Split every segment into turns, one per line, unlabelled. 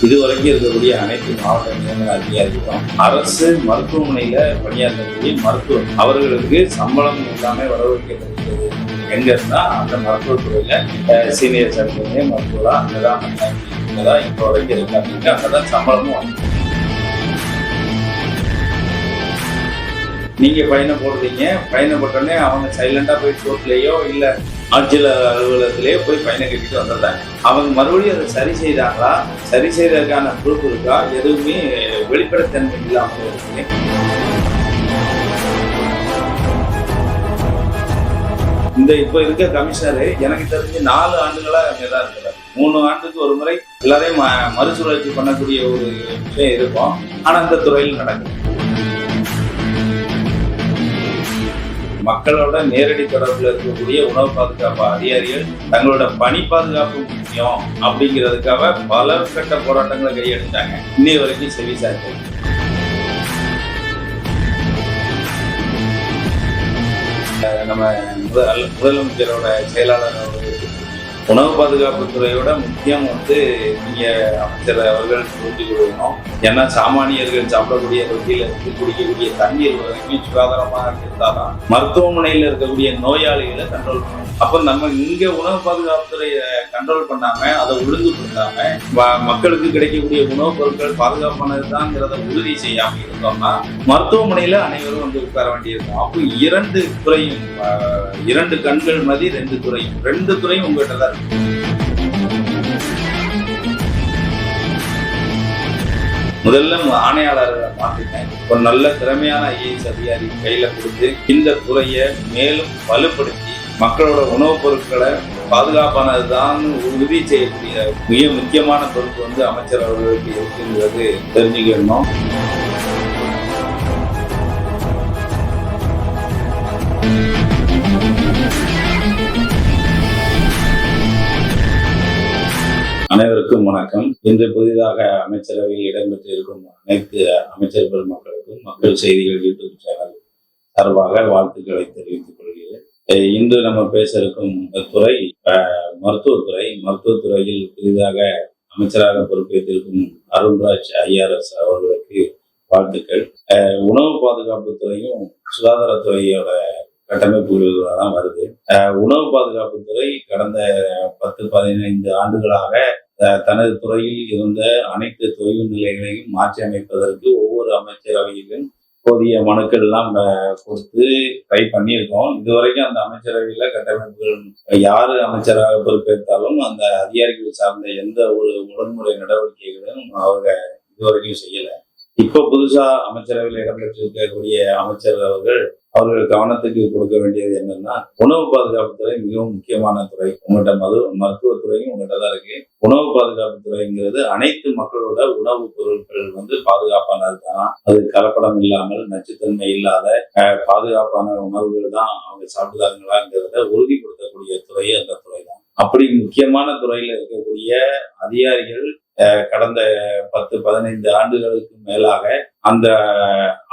இதுவரைக்கும் இருக்கக்கூடிய அனைத்து மாவட்ட நியமன அதிகாரிகளும் அரசு மருத்துவமனையில பணியாற்றக்கூடிய மருத்துவர் அவர்களுக்கு சம்பளம் எல்லாமே வரவேற்கப்படுகிறது. எங்க இருந்தா அந்த மருத்துவத்துறையில சீனியர் சர்ஜனே மருத்துவரா அங்கதான் இப்போ வரைக்கும் இருக்காங்க. அங்கதான் சம்பளமும் வாங்க. நீங்க பயண போடுறீங்க, பயணப்பட்டோடனே அவங்க சைலண்டா போய் கோர்ட்லயோ இல்ல ஆட்சியர் அலுவலகத்திலேயோ போய் பயணம் கட்டிட்டு வந்துடுறாங்க. அவங்க மறுபடியும் அதை சரி செய்தாங்களா, சரி செய்யறதுக்கான ப்ரூஃப் இருக்கா, எதுவுமே வெளிப்படைத்தன்மை இல்லாமல் இருக்கு. இந்த இப்ப இருக்க கமிஷனரு எனக்கு தெரிஞ்சு 4 ஆண்டுகளா அங்கதான் இருக்கிறார். 3 ஆண்டுக்கு ஒரு முறை எல்லாரையும் மறுசுழற்சி பண்ணக்கூடிய ஒரு விஷயம் இருக்கும். ஆனா அந்த துறையில் நடக்குது. மக்களோட நேரடி தொடர்புல இருக்கக்கூடிய உணவு பாதுகாப்பு அதிகாரிகள் தங்களோட பணி பாதுகாப்பு முக்கியம் அப்படிங்கிறதுக்காக பல கட்ட போராட்டங்களை கையெடுத்தாங்க. இன்னை வரைக்கும் செவி சாய்ப்பு. நம்ம முதலமைச்சரோட செயலாளர் உணவு பாதுகாப்பு துறையோட முக்கியம் நீங்க அமைச்சர் அவர்கள் புரிஞ்சு கொள்ளணும். ஏன்னா சாமானியர்கள் சாப்பிடக்கூடிய ரொட்டியில இருந்து குடிக்கக்கூடிய தண்ணீர் வரைக்கும் சுகாதாரமாக இருந்தாதான் மருத்துவமனையில இருக்கக்கூடிய நோயாளிகளை கண்ட்ரோல் பண்ணணும். அப்ப நம்ம இங்க உணவு பாதுகாப்பு துறையை கண்ட்ரோல் பண்ணாம அதை ஒழுங்குபடுத்தாம மக்களுக்கு கிடைக்கக்கூடிய உணவுப் பொருட்கள் பாதுகாப்பானதுதான்ங்கிறத உறுதி செய்யாம இருந்தோம்னா மருத்துவமனையில அனைவரும் உட்கார வேண்டியிருக்கும். அப்போ 2 துறையும் 2 கண்கள் மதி 2 துறையும் உங்ககிட்ட தான். முதல்ல ஆணையாளர்களை மாற்றினேன். ஒரு நல்ல திறமையான ஐஏஎஸ் அதிகாரி கையில கொடுத்து இந்த துறையை மேலும் வலுப்படுத்தி மக்களோட உணவுப் பொருட்களை பாதுகாப்பானதுதான் உறுதி செய்யக்கூடிய மிக முக்கியமான பொறுப்பு அமைச்சர் அவர்களுக்கு இருக்குங்கிறது தெரிஞ்சுக்கணும். அனைவருக்கும் வணக்கம். இன்று புதிதாக அமைச்சரவையில் இடம்பெற்றிருக்கும் அனைத்து அமைச்சர் பெருமக்களுக்கும் மக்கள் செய்திகள் யூடியூப் சேனல் சார்பாக வாழ்த்துக்களை தெரிவித்துக் கொள்கிறேன். இன்று நம்ம பேச இருக்கும் துறை மருத்துவத்துறை. மருத்துவத்துறையில் புதிதாக அமைச்சராக பொறுப்பேற்றிருக்கும் அருண்ராஜ் ஐஆர்எஸ் அவர்களுக்கு வாழ்த்துக்கள். உணவு பாதுகாப்பு துறையும் சுகாதாரத்துறையோட கட்டமைப்புகளில் தான் வருது. உணவு பாதுகாப்பு துறை கடந்த 10-15 ஆண்டுகளாக தனது துறையில் இருந்த அனைத்து தொய்வு நிலைகளையும் மாற்றி அமைப்பதற்கு ஒவ்வொரு அமைச்சரவையிலும் போதிய மனுக்கள் எல்லாம் கொடுத்து ட்ரை பண்ணியிருக்கோம். இதுவரைக்கும் அந்த அமைச்சரவையில கட்டமைப்புகள் யாரு அமைச்சராக பொறுப்பேற்றாலும் அந்த அதிகாரிகள் சார்ந்த எந்த ஒரு ஒழுங்குமுறை நடவடிக்கைகளும் அவங்க இதுவரைக்கும் செய்யல. இப்போ புதுசா அமைச்சரவையில் இடம்பெற்றிருக்கக்கூடிய அமைச்சர் அவர்கள் கவனத்துக்கு கொடுக்க வேண்டியது என்னன்னா, உணவு பாதுகாப்பு துறை மிகவும் முக்கியமான துறை. உங்கள்கிட்ட மருத்துவத்துறையும் உங்கள்கிட்ட தான் இருக்கு. உணவு பாதுகாப்பு துறைங்கிறது அனைத்து மக்களோட உணவுப் பொருட்கள் பாதுகாப்பானது தான். அது கலப்படம் இல்லாமல் நச்சுத்தன்மை இல்லாத பாதுகாப்பான உணவுகள் தான் அவங்க சாப்பிடுறாங்களாங்கிறத உறுதிப்படுத்தக்கூடிய துறை அந்த துறை தான். அப்படி முக்கியமான துறையில இருக்கக்கூடிய அதிகாரிகள் கடந்த 10-15 ஆண்டுகளுக்கு மேலாக அந்த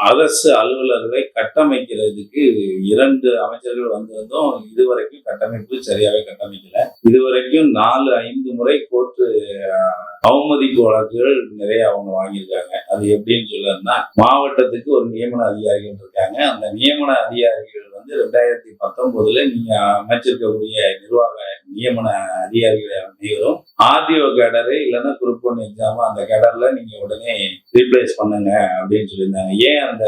அரசு அலுவலர்களை கட்டமைக்கிறதுக்கு 2 அமைச்சர்கள் வந்திருந்தோம். இதுவரைக்கும் கட்டமைப்பு சரியாவே கட்டமைக்கல. இதுவரைக்கும் 4-5 முறை கோர்ட்டு அவமதிப்பு வழக்குகள் நிறைய அவங்க வாங்கியிருக்காங்க. அது எப்படின்னு சொல்லணும்னா, மாவட்டத்துக்கு ஒரு நியமன அதிகாரிகள் இருக்காங்க. அந்த நியமன அதிகாரிகள் 2019 நீங்க அமைச்சிருக்கக்கூடிய நிர்வாக நியமன அதிகாரிகளை அனைவரும் ஆர்டிஓ கேடரு இல்லைன்னா குரூப் 1 எக்ஸாம் அந்த கேடர்ல நீங்க உடனே ரீப்ளேஸ் பண்ணுங்க அப்படின்னு சொல்லியிருந்தாங்க. ஏன் அந்த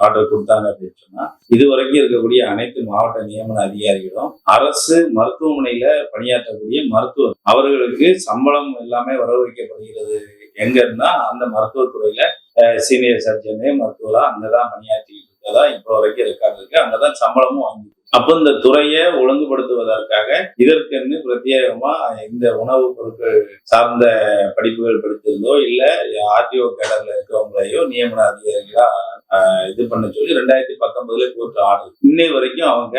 ஆர்டர் கொடுத்தாங்க அப்படின்னு சொன்னா, இதுவரைக்கும் இருக்கக்கூடிய அனைத்து மாவட்ட நியமன அதிகாரிகளும் அரசு மருத்துவமனையில பணியாற்றக்கூடிய மருத்துவர் அவர்களுக்கு சம்பளம் எல்லாமே வரவழைக்கப்படுகிறது. எங்க இருந்தா அந்த மருத்துவத்துறையில சீனியர் சர்ஜனே மருத்துவரா அங்கதான் பணியாற்றிட்டு இருக்கதா இப்போ வரைக்கும் ரெக்கார்டு இருக்கு. அங்கதான் சம்பளமும் வாங்கி. அப்ப இந்த துறையை ஒழுங்குபடுத்துவதற்காக இதற்கென்னு பிரத்யேகமா இந்த உணவுப் பொருட்கள் சார்ந்த படிப்புகள் படித்திருந்தோ இல்ல ஆர்டிஓ கேடர்ல இருக்கிறவங்களையோ நியமன அதிகாரிகளா இது பண்ண சொல்லி 2019 கோர்ட் ஆர்டர். இன்னை வரைக்கும் அவங்க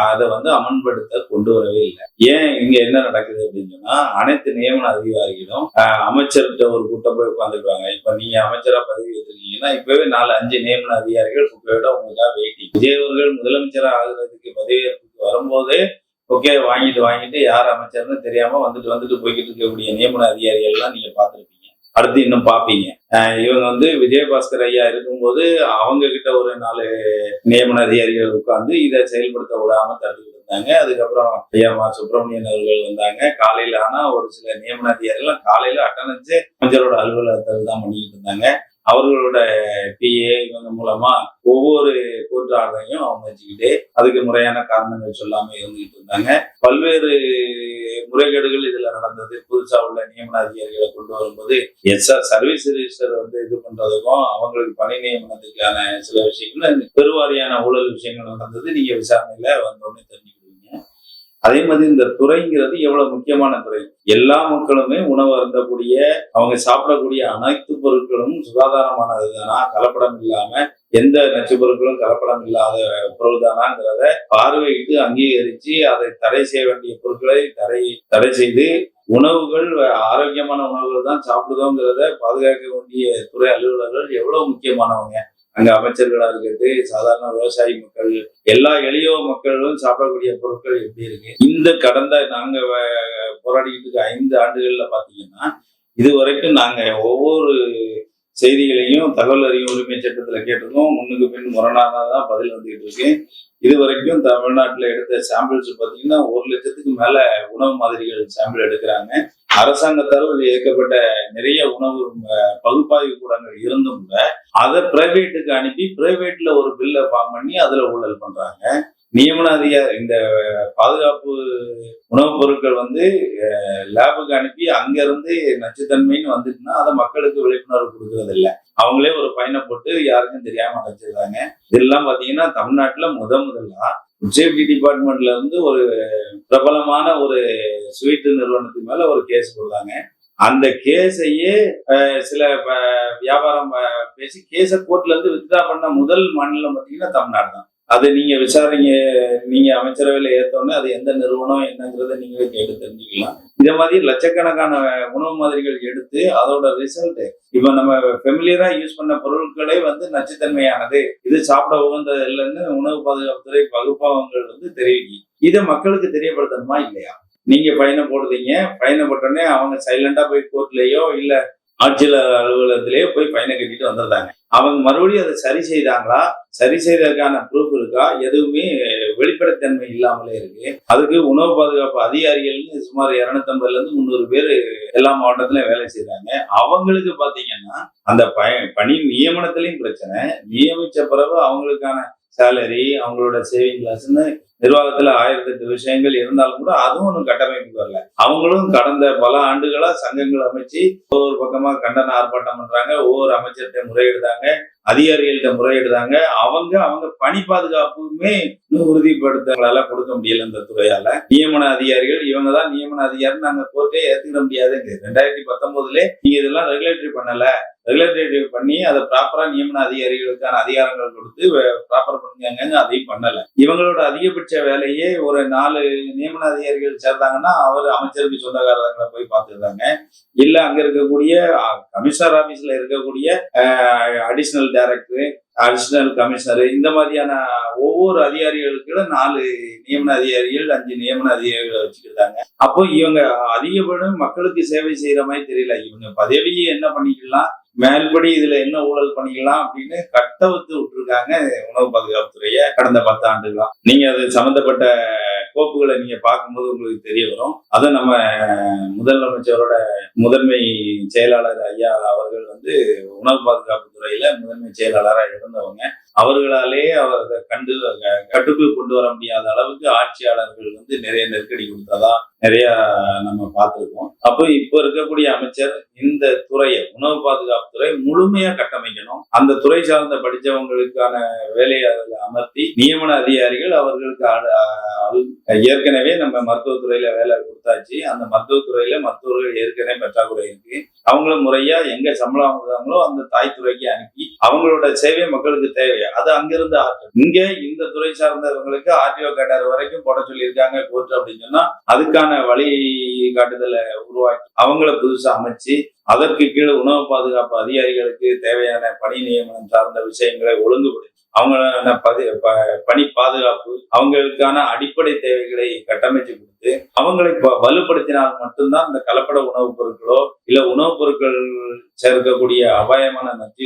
அதை அமல்படுத்த கொண்டு வரவே இல்லை. ஏன் இங்க என்ன நடக்குது அப்படின்னு சொன்னா, அனைத்து நியமன அதிகாரிகளும் அமைச்சர்கிட்ட ஒரு கூட்டம் போய் உட்காந்துருக்காங்க. இப்ப நீங்க அமைச்சரா பதவி வச்சிருக்கீங்கன்னா இப்பவே 4-5 நியமன அதிகாரிகள் விட உங்களுக்காக வெயிட்டிங். விஜய் அவர்கள் முதலமைச்சரா ஆகுறதுக்கு பதவியேற்புக்கு வரும்போதே ஓகே வாங்கிட்டு யார் அமைச்சர்னு தெரியாம வந்துட்டு போய்கிட்டு இருக்கக்கூடிய நியமன அதிகாரிகள் எல்லாம் நீங்க பார்த்திருப்பீங்க. அடுத்து இன்னும் பார்ப்பீங்க. இவங்க வந்து விஜயபாஸ்கர் ஐயா இருக்கும்போது அவங்க கிட்ட ஒரு 4 நியமன அதிகாரிகள் உட்கார்ந்து இதை செயல்படுத்த விடாம தடுத்துக்கிட்டு இருந்தாங்க. அதுக்கப்புறம் ஐயா சுப்பிரமணியன் அவர்கள் வந்தாங்க. காலையில ஆனா ஒரு சில நியமன அதிகாரிகள் காலையில அட்டனன்ஸே அமைச்சரோட அலுவலகத்தில் தான் பண்ணிக்கிட்டு இருந்தாங்க. அவர்களோட பிஏ இவங்க மூலமா ஒவ்வொரு கோர்ட் ஆர்டரையும் அவங்க வச்சுக்கிட்டு அதுக்கு முறையான காரணங்கள் சொல்லாம இருந்துகிட்டு இருந்தாங்க. பல்வேறு முறைகேடுகள் இதுல நடந்தது. புதுசா உள்ள நியமன அதிகாரிகளை கொண்டு வரும்போது சர்வீஸ் ரிஜிஸ்டர் வந்து இது பண்றதுக்கும் அவங்களுக்கு பணி நியமனத்துக்கான சில விஷயங்கள் பெருவாரியான ஊழல் விஷயங்கள் நடந்தது. நீங்க விசாரணையில வந்தோடனே தெரிஞ்சுக்கிடுவீங்க. அதே மாதிரி இந்த துறைங்கிறது எவ்வளவு முக்கியமான துறை. எல்லா மக்களுமே உணவு அருந்தக்கூடிய அவங்க சாப்பிடக்கூடிய அனைத்து பொருட்களும் சுகாதாரமானது தானா, கலப்படம் இல்லாம எந்த நச்சு பொருட்களும் கலப்படம் இல்லாத பொருள் தானாங்கிறத பார்வையிட்டு அங்கீகரிச்சு அதை தடை செய்ய வேண்டிய பொருட்களை தடை செய்து உணவுகள் ஆரோக்கியமான உணவுகள் தான் சாப்பிடுதோங்கிறத பாதுகாக்க வேண்டிய துறை அலுவலர்கள் எவ்வளவு முக்கியமானவங்க. அங்க அமைச்சர்களா இருக்கிறது, சாதாரண விவசாயி மக்கள், எல்லா எளிய மக்களும் சாப்பிடக்கூடிய பொருட்கள் எப்படி இருக்கு. இந்த கடந்த நாங்க போராடிக்கிட்டு இருக்க 5 ஆண்டுகள்ல பாத்தீங்கன்னா இதுவரைக்கும் நாங்க ஒவ்வொரு செய்திகளையும் தகவல் அறியும் உரிமை சட்டத்துல கேட்டிருக்கோம். முன்னுக்கு பின் முரணானதான் பதில் வந்துகிட்டு இருக்கு. இது வரைக்கும் தமிழ்நாட்டுல எடுத்த சாம்பிள்ஸ் பாத்தீங்கன்னா 1 லட்சத்துக்கு மேல உணவு மாதிரிகள் சாம்பிள் எடுக்கிறாங்க. அரசாங்கத்தால் இயக்கப்பட்ட நிறைய உணவு பகுப்பாய்வு கூடங்கள் இருந்தும் கூட அதை பிரைவேட்டுக்கு அனுப்பி பிரைவேட்ல ஒரு பில்லை ஃபார்ம் பண்ணி அதுல ஊழல் பண்றாங்க. நியமன அதிகாரி இந்த பாதுகாப்பு உணவுப் பொருட்கள் வந்து லேபுக்கு அனுப்பி அங்க இருந்து நச்சுத்தன்மைன்னு வந்துட்டுன்னா அதை மக்களுக்கு விழிப்புணர்வு கொடுக்கறது இல்லை. அவங்களே ஒரு ஃபைனை போட்டு யாருக்கும் தெரியாம அடைச்சிருக்காங்க. இதெல்லாம் பாத்தீங்கன்னா தமிழ்நாட்டுல முதல்ல சேஃப்டி டிபார்ட்மெண்ட்ல இருந்து ஒரு பிரபலமான ஒரு ஸ்வீட் நிறுவனத்துக்கு மேல ஒரு கேஸ் போடுறாங்க. அந்த கேஸையே சில வியாபாரம் பேசி கேஸை கோர்ட்ல இருந்து வித்ட்ரா பண்ண முதல் மாநிலம் பாத்தீங்கன்னா தமிழ்நாடு தான். அது நீங்க விசாரிங்க, நீங்க அமைச்சரவையில ஏத்தோன்னே அது எந்த நிறுவனம் என்னங்கிறத நீங்களே கேட்டு தெரிஞ்சுக்கலாம். இதே மாதிரி லட்சக்கணக்கான உணவு மாதிரிகள் எடுத்து அதோட ரிசல்ட் இப்ப நம்ம ஃபெமிலியரா யூஸ் பண்ண பொருட்களே வந்து நச்சுத்தன்மையானது, இது சாப்பிட உகந்தது இல்லைன்னு உணவு பாதுகாப்புத்துறை பகுப்பாய்வுகள் வந்து தெரிவிக்கும். இதை மக்களுக்கு தெரியப்படுத்தணுமா இல்லையா? நீங்க ஃபைனை போடுறீங்க, ஃபைனை போட்டோடனே அவங்க சைலண்டா போய் கோர்ட்லயோ இல்ல ஆட்சியாளர் அலுவலகத்திலேயே போய் ஃபைனை கட்டிட்டு வந்துடுறாங்க. அவங்க மறுபடியும் அதை சரி செய்தாங்களா, சரி செய்ததற்கான ப்ரூஃப் இருக்கா, எதுவுமே வெளிப்படைத்தன்மை இல்லாமலே இருக்கு. அதுக்கு உணவு பாதுகாப்பு அதிகாரிகள்னு சுமார் 250 இருந்து 300 பேர் எல்லா மாவட்டத்திலும் வேலை செய்யறாங்க. அவங்களுக்கு பாத்தீங்கன்னா அந்த பணி நியமனத்திலையும் பிரச்சனை, நியமிச்ச பிறகு அவங்களுக்கான சேலரி, அவங்களோட சேவிங் கிளாஸ்ன்னு நிர்வாகத்துல 1008 விஷயங்கள் இருந்தாலும் கூட அதுவும் ஒன்றும் கட்டமைப்பு வரல. அவங்களும் கடந்த பல ஆண்டுகளா சங்கங்கள் அமைச்சு ஒவ்வொரு பக்கமா கண்டன ஆர்ப்பாட்டம் பண்றாங்க, ஒவ்வொரு அமைச்சர்கிட்ட முறையிடுறாங்க, அதிகாரிகள்கிட்ட முறையிடுறாங்க. அவங்க பணி பாதுகாப்புமே இன்னும் உறுதிப்படுத்தங்களால கொடுக்க முடியல. இந்த துறையால நியமன அதிகாரிகள் இவங்கதான் நியமன அதிகாரி நாங்க கோர்ட்டே ஏத்துக்கிட முடியாதுங்க. 2019 நீங்க இதெல்லாம் ரெகுலேட்டரி பண்ணல, ரெகுலேட்டரி பண்ணி அதை ப்ராப்பரா நியமன அதிகாரிகளுக்கான அதிகாரங்கள் கொடுத்து ப்ராப்பர் பண்ணுங்க, அதையும் பண்ணல. இவங்களோட அதிகபட்ச வேலையே ஒரு 4 நியமன அதிகாரிகள் சேர்ந்தாங்கன்னா அவர் அமைச்சருக்கு சொந்தக்காரங்களை போய் பார்த்துருக்காங்க. இல்ல அங்க இருக்கக்கூடிய கமிஷனர் ஆபீஸ்ல இருக்கக்கூடிய அடிஷனல் டைரக்டர், அடிஷனல் கமிஷனர், இந்த மாதிரியான ஒவ்வொரு அதிகாரிகளுக்கு 4 நியமன அதிகாரிகள், 5 நியமன அதிகாரிகளை வச்சுக்கிட்டாங்க. அப்போ இவங்க அதிகப்படும் மக்களுக்கு சேவை செய்யற மாதிரி தெரியல. இவங்க பதவியை என்ன பண்ணிக்கலாம், மேல்படி இதுல என்ன ஊழல் பண்ணிக்கலாம் அப்படின்னு கட்டவுத்து விட்டுருக்காங்க உணவு பாதுகாப்புத்துறைய கடந்த 10 ஆண்டுகளா. நீங்க அது சம்பந்தப்பட்ட கோப்புகளை நீங்க பார்க்கும்போது உங்களுக்கு தெரிய வரும். அதை நம்ம முதலமைச்சரோட முதன்மை செயலாளர் ஐயா அவர்கள் வந்து உணவு பாதுகாப்பு துறையில முதன்மை செயலாளராக இருந்தவங்க. அவர்களாலே அவரை கட்டுக்குள் கொண்டு வர முடியாத அளவுக்கு ஆட்சியாளர்கள் வந்து நிறைய நெருக்கடி கொடுத்ததா நிறைய நம்ம பார்த்திருக்கோம். அப்போ இப்ப இருக்கக்கூடிய அமைச்சர் இந்த துறையை உணவு பாதுகாப்பு துறை முழுமையா கட்டமைக்கணும். அந்த துறை சார்ந்த படிச்சவங்களுக்கான வேலையை அதில் அமர்த்தி நியமன அதிகாரிகள் அவர்களுக்கு ஏற்கனவே நம்ம மருத்துவத்துறையில வேலை கொடுத்தாச்சு. அந்த மருத்துவத்துறையில மருத்துவர்கள் ஏற்கனவே பற்றாக்குறை இருக்கு. அவங்கள முறையா எங்க சம்பளம் வாங்குறாங்களோ அந்த தாய் துறைக்கு அனுப்பி அவங்களோட சேவை மக்களுக்கு தேவை. அது அங்கிருந்து இங்க இந்த துறை சார்ந்தவங்களுக்கு ஆர்டிஓ கேட்டர் வரைக்கும் போட சொல்லியிருக்காங்க கோர்ட் அப்படின்னு சொன்னா அதுக்கான வழி காட்டுதலை உருவாக்கி அவங்கள புதுசா அமைச்சு அதற்கு கீழே உணவு பாதுகாப்பு அதிகாரிகளுக்கு தேவையான பணி நியமனம் சார்ந்த விஷயங்களை ஒழுங்குபடுத்தி அவங்கள பணி பாதுகாப்பு அவங்களுக்கான அடிப்படை தேவைகளை கட்டமைச்சு கொடுத்து அவங்களை வலுப்படுத்தினால் மட்டும்தான் இந்த கலப்பட உணவுப் பொருட்களோ இல்ல உணவுப் பொருட்கள் சேர்க்கக்கூடிய அபாயமான நச்சு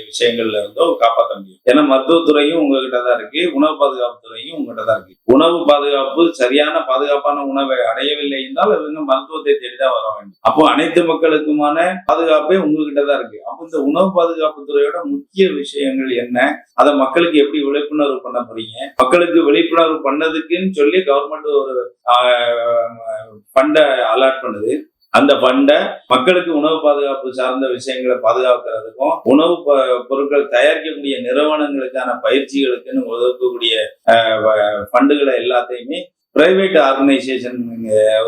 விஷயங்கள்ல இருந்தோ காப்பாற்ற முடியும். ஏன்னா மருத்துவத்துறையும் உங்ககிட்ட தான் இருக்கு, உணவு பாதுகாப்பு துறையும் உங்ககிட்ட தான் இருக்கு. உணவு பாதுகாப்பு சரியான பாதுகாப்பான உணவை அடையவில்லை என்றால் அது மருத்துவத்தை தேடிதான் வர வேண்டும். அப்போ அனைத்து மக்களுக்குமான பாதுகாப்பே உங்ககிட்ட தான் இருக்கு. அப்போ இந்த உணவு பாதுகாப்பு துறையோட முக்கிய விஷயங்கள் என்ன, அதை மக்களுக்கு எப்படி விழிப்புணர்வு பண்ண போறீங்க, மக்களுக்கு விழிப்புணர்வு பண்ணதுக்குன்னு சொல்லி கவர்மெண்ட் ஒரு ஃபண்டை அலாட் பண்ணுது. அந்த ஃபண்டை மக்களுக்கு உணவு பாதுகாப்பு சார்ந்த விஷயங்களை பாதுகாக்கிறதுக்கும் உணவு பொருட்கள் தயாரிக்கக்கூடிய நிறுவனங்களுக்கான பயிற்சிகளுக்குன்னு ஒதுக்கக்கூடிய ஃபண்டுகளை எல்லாத்தையுமே பிரைவேட் ஆர்கனைசேஷன்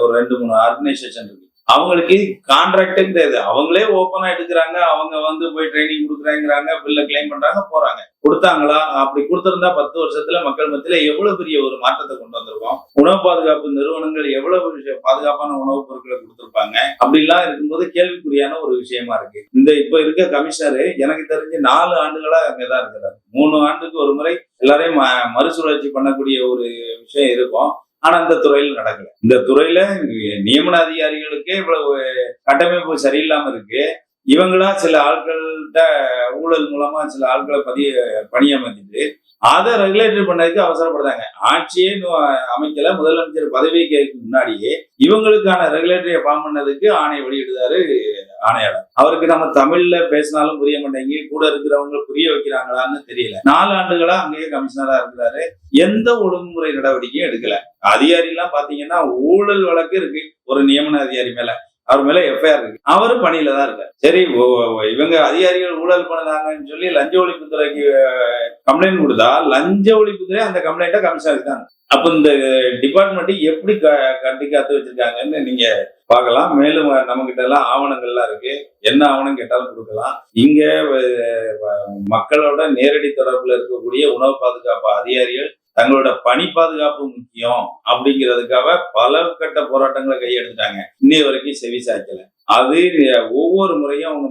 ஒரு 2-3 ஆர்கனைசேஷன் இருக்கு. அவங்களுக்கு கான்ட்ராக்டே தெரியாது, அவங்களே ஓப்பனா எடுக்கிறாங்க, அவங்க போய் ட்ரைனிங் கொடுக்குறாங்கிறாங்க, பில்ல கிளைம் பண்றாங்க, போறாங்க. கொடுத்தாங்களா? அப்படி கொடுத்திருந்தா 10 வருஷத்துல மக்கள் மத்தியில எவ்வளவு பெரிய ஒரு மாற்றத்தை கொண்டு வந்திருக்கோம். உணவு பாதுகாப்பு நிறுவனங்கள் எவ்வளவு பாதுகாப்பான உணவுப் பொருட்களை கொடுத்திருப்பாங்க. அப்படிலாம் இருக்கும்போது கேள்விக்குறியான ஒரு விஷயமா இருக்கு. இப்ப இருக்க கமிஷனரு எனக்கு தெரிஞ்சு 4 ஆண்டுகளா அங்கதான் இருக்கிறாரு. 3 ஆண்டுக்கு ஒரு முறை எல்லாரையும் மறுசுழற்சி பண்ணக்கூடிய ஒரு விஷயம் இருக்கும். ஆனா இந்த துறையில நடக்கல. இந்த துறையில நியமன அதிகாரிகளுக்கே இவ்வளவு கட்டமைப்பு சரியில்லாம இருக்கு. இவங்களா சில ஆட்கள்கிட்ட ஊழல் மூலமா சில ஆட்களை பணியமர்த்திட்டு அதை ரெகுலேட்டர் பண்ணதுக்கு அவசரப்படுறாங்க. ஆட்சியே அமைக்கல, முதலமைச்சர் பதவிக்கு முன்னாடியே இவங்களுக்கான ரெகுலேட்டரியை ஃபார்ம் பண்ணதுக்கு ஆணை வெளியிடுறாரு ஆணையாளர். அவருக்கு நம்ம தமிழ்ல பேசினாலும் புரிய மாட்டேங்க, கூட இருக்கிறவங்க புரிய வைக்கிறாங்களான்னு தெரியல. 4 ஆண்டுகளா அங்கேயே கமிஷனரா இருக்கிறாரு, எந்த ஒழுங்குமுறை நடவடிக்கையும் எடுக்கல. அதிகாரி எல்லாம் பாத்தீங்கன்னா ஊழல் வழக்கு இருக்கு ஒரு நியமன அதிகாரி மேல, அவர் மேல எஃப்ஐஆர் இருக்கு, அவரும் பணியில தான் இருக்காரு. சரி, இவங்க அதிகாரிகள் ஊழல் பண்ணதாங்கன்னு சொல்லி லஞ்ச ஒழிப்புத்துறைக்கு கம்ப்ளைண்ட் கொடுத்தா லஞ்ச ஒழிப்புத்துறை அந்த கம்ப்ளைண்ட்டை கமிஷனருக்கு தான். அப்ப இந்த டிபார்ட்மெண்ட் எப்படி கட்டி காத்து வச்சிருக்காங்கன்னு நீங்க பார்க்கலாம். மேலும் நம்ம கிட்ட எல்லாம் ஆவணங்கள்லாம் இருக்கு, என்ன ஆவணம் கேட்டாலும் கொடுக்கலாம். இங்க மக்களோட நேரடி தொடர்புல இருக்கக்கூடிய உணவு பாதுகாப்பு அதிகாரிகள் தங்களோட பணி பாதுகாப்பு முக்கியம் அப்படிங்கிறதுக்காக பல கட்ட போராட்டங்களை கையெடுத்துட்டாங்க. இன்னைய வரைக்கும் செவி சாய்க்கல. அது ஒவ்வொரு முறையும் அவங்க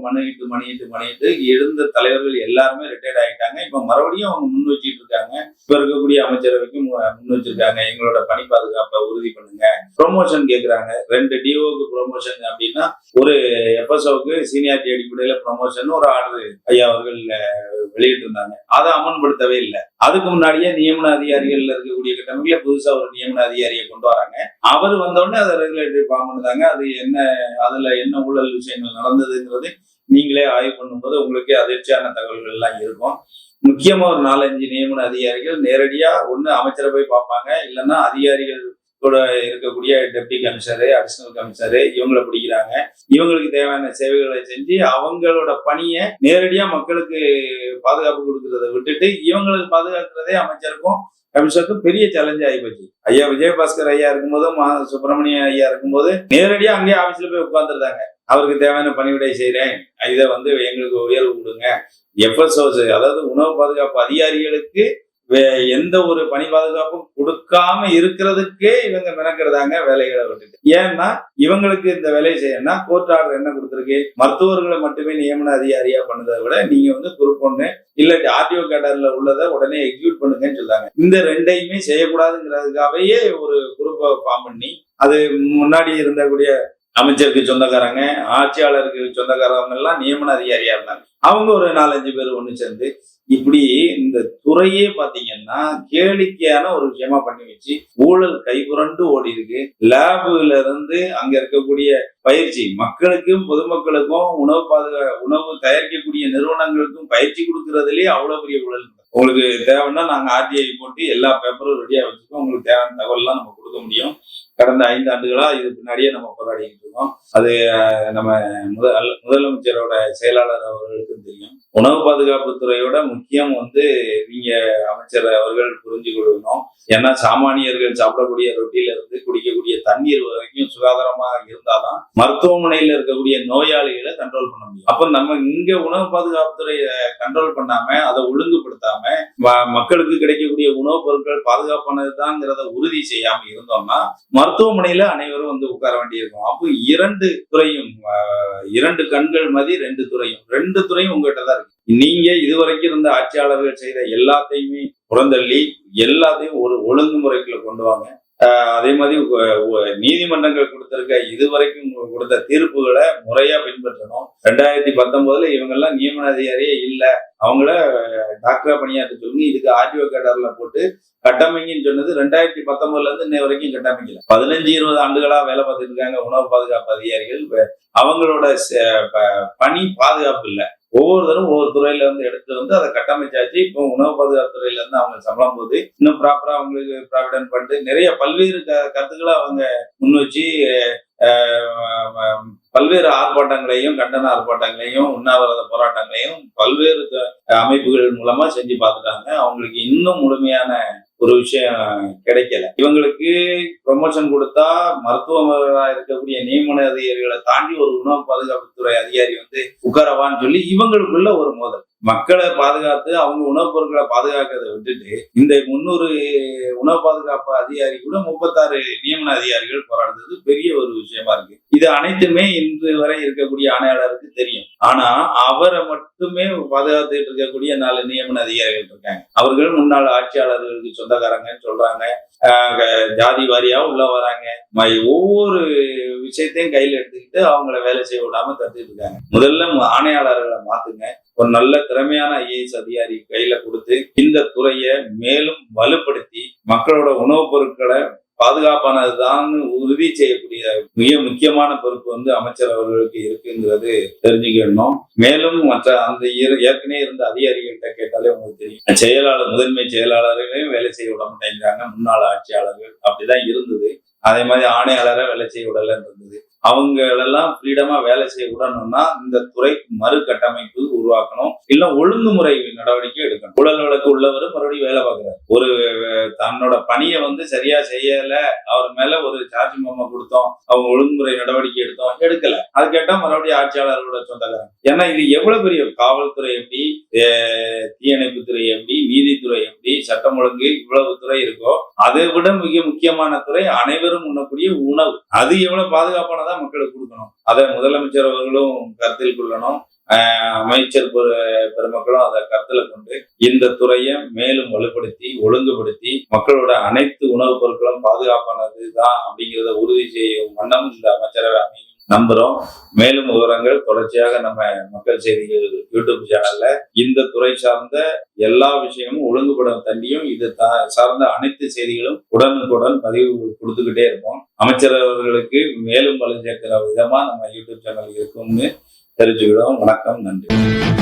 மணிட்டு எழுந்த தலைவர்கள் எல்லாருமே ரிட்டையர்ட் ஆகிட்டாங்க. இப்ப மறுபடியும் அவங்க முன் வச்சுட்டு இருக்காங்க. இப்ப இருக்கக்கூடிய அமைச்சரவைக்கு முன் வச்சிருக்காங்க, எங்களோட பணி பாதுகாப்பை உறுதி பண்ணுங்க. ப்ரொமோஷன் கேட்கிறாங்க. 2 டிஓக்கு ப்ரொமோஷன் அப்படின்னா ஒரு எஃப்எஸ்ஓக்கு சீனியாரிட்டி அடிப்படையில ப்ரொமோஷன் ஒரு ஆர்டர் ஐயா அவர்கள் வெளியிட்டு இருந்தாங்க. அதை அமல்படுத்தவே இல்லை. அதுக்கு முன்னாடியே நியமன அதிகாரிகள் இருக்கக்கூடிய கட்டமைப்புல புதுசா ஒரு நியமன அதிகாரியை கொண்டு வராங்க. அவர் வந்தோடனே அதை ரெகுலேட்டரி ஃபார்ம் பண்ணுதாங்க. அது அதுல என்ன ஊழல் விஷயங்கள் நடந்ததுங்கிறது நீங்களே ஆய்வு பண்ணும்போது உங்களுக்கே அதிர்ச்சியான தகவல்கள் எல்லாம் இருக்கும். முக்கியமா ஒரு 4-5 நியமன அதிகாரிகள் நேரடியா ஒண்ணு அமைச்சரை போய் பார்ப்பாங்க, இல்லைன்னா அதிகாரிகள் கூட இருக்கக்கூடிய டெப்டி கமிஷனரு, அடிஷனல் கமிஷனரு இவங்களை பிடிக்கிறாங்க. இவங்களுக்கு தேவையான சேவைகளை செஞ்சு அவங்களோட பணியை நேரடியா மக்களுக்கு பாதுகாப்பு கொடுக்கறத விட்டுட்டு இவங்களுக்கு பாதுகாக்கிறதே அமைச்சருக்கும் கமிஷனருக்கும் பெரிய சேலஞ்ச் ஆகி போச்சு. ஐயா விஜயபாஸ்கர் ஐயா இருக்கும்போதும் சுப்பிரமணியம் ஐயா இருக்கும்போது நேரடியா அங்கேயே ஆபீஸ்ல போய் உட்கார்ந்துருந்தாங்க. அவருக்கு தேவையான பணிவிடை செய்யறேன், இதை எங்களுக்கு உயர்வு கொடுங்க. எஃப்எஸ்ஓஸ் அதாவது உணவு பாதுகாப்பு அதிகாரிகளுக்கு எந்த ஒரு பணி பாதுகாப்பும் கொடுக்காம இருக்கிறதுக்கே இவங்க மெனக்கிறதாங்க வேலைகளை விட்டுட்டு. ஏன்னா இவங்களுக்கு இந்த வேலையை செய்யணும்னா கோர்ட் ஆர்டர் என்ன கொடுத்துருக்கு, மருத்துவர்களை மட்டுமே நியமன அதிகாரியா பண்ணதை விட நீங்க குரூப் 1 இல்ல ஆர்டிஓ கேடர்ல உள்ளதை உடனே எக்ஸிக்யூட் பண்ணுங்கன்னு சொல்றாங்க. இந்த 2ஐயுமே செய்யக்கூடாதுங்கிறதுக்காகவே ஒரு குரூப்பை ஃபார்ம் பண்ணி அது முன்னாடி இருந்தக்கூடிய அமைச்சருக்கு சொந்தக்காரங்க, ஆட்சியாளருக்கு சொந்தக்காரங்க எல்லாம் நியமன அதிகாரியா இருந்தாங்க. அவங்க ஒரு 4-5 பேர் ஒண்ணு சேர்ந்து இப்படி இந்த துறையே பாத்தீங்கன்னா கேளிக்கையான ஒரு விஷயமா பண்ணி வச்சு ஊழல் கைபுரண்டு ஓடி இருக்கு. லேபுல இருந்து அங்க இருக்கக்கூடிய பயிற்சி மக்களுக்கும் பொதுமக்களுக்கும் உணவு தயாரிக்கக்கூடிய நிறுவனங்களுக்கும் பயிற்சி கொடுக்கறதுலயே அவ்வளவு பெரிய ஊழல். உங்களுக்கு தேவைன்னா நாங்க ஆர்டிஐ போட்டு எல்லா பேப்பரும் ரெடியா வச்சுக்கோம், உங்களுக்கு தேவையான தகவல்லாம் நம்ம கொடுக்க முடியும். கடந்த 5 ஆண்டுகளா இது பின்னாடியே நம்ம போராடிக்கிட்டு இருக்கோம். அது நம்ம முதலமைச்சரோட செயலாளர் அவர்களுக்கும் தெரியும். உணவு பாதுகாப்பு துறையோட முக்கியம் நீங்க அமைச்சர் அவர்கள் புரிஞ்சு கொள்ளணும். ஏன்னா சாமானியர்கள் சாப்பிடக்கூடிய ரொட்டியில இருந்து குடிக்கக்கூடிய தண்ணீர் வரைக்கும் சுகாதாரமா இருந்தாதான் மருத்துவமனையில இருக்கக்கூடிய நோயாளிகளை கண்ட்ரோல் பண்ண முடியும். அப்ப நம்ம இங்க உணவு பாதுகாப்பு துறையை கண்ட்ரோல் பண்ணாம அதை ஒழுங்குபடுத்தாம மக்களுக்கு கிடைக்கக்கூடிய உணவுப் பொருட்கள் பாதுகாப்பானதுதான்ங்கிறத உறுதி செய்யாம இருந்தோம்னா மருத்துவமனையில அனைவரும் உட்கார வேண்டியிருக்கும். அப்போ இரண்டு துறையும், இரண்டு கண்கள் மதி ரெண்டு துறையும் உங்ககிட்ட தான் இருக்கு. நீங்க இதுவரைக்கும் இருந்த ஆட்சியாளர்கள் செய்த எல்லாத்தையுமே புறந்தள்ளி எல்லாத்தையும் ஒரு ஒழுங்குமுறைக்குள்ள கொண்டு வாங்க. அதே மாதிரி நீதிமன்றங்கள் கொடுத்திருக்க இதுவரைக்கும் கொடுத்த தீர்ப்புகளை முறையா பின்பற்றணும். 2019 இவங்கெல்லாம் நியமன அதிகாரியே இல்லை, அவங்கள டாக்டரா பணியாற்ற சொல்லுங்க. இதுக்கு ஆர்டிஓ கேடர்ல போட்டு கட்டமைங்கன்னு சொன்னது 2019 இருந்து இன்னை வரைக்கும் கட்டமைக்கல. 15-20 ஆண்டுகளா வேலை பார்த்துட்டு இருக்காங்க உணவு பாதுகாப்பு அதிகாரிகள். அவங்களோட பணி பாதுகாப்பு இல்லை. ஒவ்வொருத்தரும் ஒவ்வொரு துறையில எடுத்து அதை கட்டமைச்சாச்சு. இப்போ உணவு பாதுகாப்பு துறையில இருந்து அவங்க சம்பளம் போது இன்னும் ப்ராப்பரா அவங்களுக்கு ப்ராவிடன்ட் பண்ணிட்டு நிறைய பல்வேறு கருத்துக்களை அவங்க முன் வச்சு பல்வேறு ஆர்ப்பாட்டங்களையும் கண்டன ஆர்ப்பாட்டங்களையும் உண்ணாவிரத போராட்டங்களையும் பல்வேறு அமைப்புகள் மூலமா செஞ்சு பார்த்துட்டாங்க. அவங்களுக்கு இன்னும் முழுமையான ஒரு விஷயம் கிடைக்கல. இவங்களுக்கு ப்ரொமோஷன் கொடுத்தா மருத்துவர்களா இருக்கக்கூடிய நியமன அதிகாரிகளை தாண்டி ஒரு உணவு பாதுகாப்புத்துறை அதிகாரி உட்காரவான்னு சொல்லி இவங்களுக்குள்ள ஒரு மோதல். மக்களை பாதுகாத்து அவங்க உணவுப் பொருட்களை பாதுகாக்கிறத விட்டுட்டு இந்த 300 உணவு பாதுகாப்பு அதிகாரி கூட 36 நியமன அதிகாரிகள் போராடுறது பெரிய ஒரு விஷயமா இருக்கு. இது அனைத்துமே இன்று வரை இருக்கக்கூடிய ஆணையாளருக்கு தெரியும். ஆனா அவரை மட்டுமே பாதுகாத்துட்டு இருக்கக்கூடிய 4 நியமன அதிகாரிகள் இருக்காங்க. அவர்கள் முன்னாள் ஆட்சியாளர்களுக்கு சொந்தக்காரங்கன்னு சொல்றாங்க. ஜாதி வாரியா உள்ள வராங்க. ஒவ்வொரு விஷயத்தையும் கையில எடுத்துக்கிட்டு அவங்கள வேலை செய்ய விடாம தடுத்துட்டு இருக்காங்க. முதல்ல ஆணையாளர்களை மாத்துங்க. ஒரு நல்ல திறமையான ஐஏஎஸ் அதிகாரி கையில கொடுத்து இந்த துறையை மேலும் வலுப்படுத்தி மக்களோட உணவுப் பொருட்களை பாதுகாப்பானதுதான் உறுதி செய்யக்கூடிய மிக முக்கியமான பொறுப்பு அமைச்சர் அவர்களுக்கு இருக்குங்கிறது தெரிஞ்சுக்கணும். மேலும் மற்ற அந்த ஏற்கனவே இருந்த அதிகாரிகள்கிட்ட கேட்டாலே உங்களுக்கு தெரியும். முதன்மை செயலாளர்களையும் வேலை செய்ய விட மாட்டேங்கிறாங்க. முன்னாள் ஆட்சியாளர்கள் அப்படிதான் இருந்தது. அதே மாதிரி ஆணையாளரை வேலை செய்ய விடல இருந்தது. அவங்களெல்லாம் ஃப்ரீடமா வேலை செய்ய விடணும்னா இந்த துறை மறு கட்டமைப்பு உருவாக்கணும், இல்ல ஒழுங்குமுறை நடவடிக்கை எடுக்கணும். ஊழல் வழக்கு உள்ளவரும் மறுபடியும் வேலை பார்க்கிறார். ஒரு தன்னோட பணியை சரியா செய்யல, அவர் மேல ஒரு சார்ஜ் மெமோ கொடுத்தோம், அவங்க ஒழுங்குமுறை நடவடிக்கை எடுக்கல, அது கேட்டா மறுபடியும் ஆட்சியாளர்களோட சொந்தக்காரங்க. ஏன்னா இது எவ்வளவு பெரிய காவல்துறை எப்படி, தீயணைப்புத்துறை எப்படி, நீதித்துறை எப்படி, சட்டம் ஒழுங்கு இவ்வளவு துறை இருக்கோ அதை விட மிக முக்கியமான துறை அனைவரும் உண்ணக்கூடிய உணவு. அது எவ்வளவு பாதுகாப்பானதா மக்களுக்கு கொடுக்கணும். அதை முதலமைச்சர் அவர்களும் கருத்தில் கொள்ளணும். அமைச்சர் பெருமக்களும் அதை கருத்துல கொண்டு இந்த துறையை மேலும் வலுப்படுத்தி ஒழுங்குபடுத்தி மக்களோட அனைத்து உணவுப் பொருட்களும் பாதுகாப்பானதுதான் அப்படிங்கிறத உறுதி செய்யும் வண்ணம் இந்த அமைச்சரவை அமையும் நம்புறோம். மேலும் விவரங்கள் தொடர்ச்சியாக நம்ம மக்கள் செய்திகள் யூடியூப் சேனல்ல இந்த துறை சார்ந்த எல்லா விஷயமும் ஒழுங்குபடும் தண்டியும் இது சார்ந்த அனைத்து செய்திகளும் உடனுக்குடன் பதிவு கொடுத்துக்கிட்டே இருப்போம். அமைச்சர் அவர்களுக்கு மேலும் வலு சேர்க்கிற விதமா நம்ம யூடியூப் சேனல் இருக்கும்னு தெரிஞ்சுக்கிறோம். வணக்கம், நன்றி.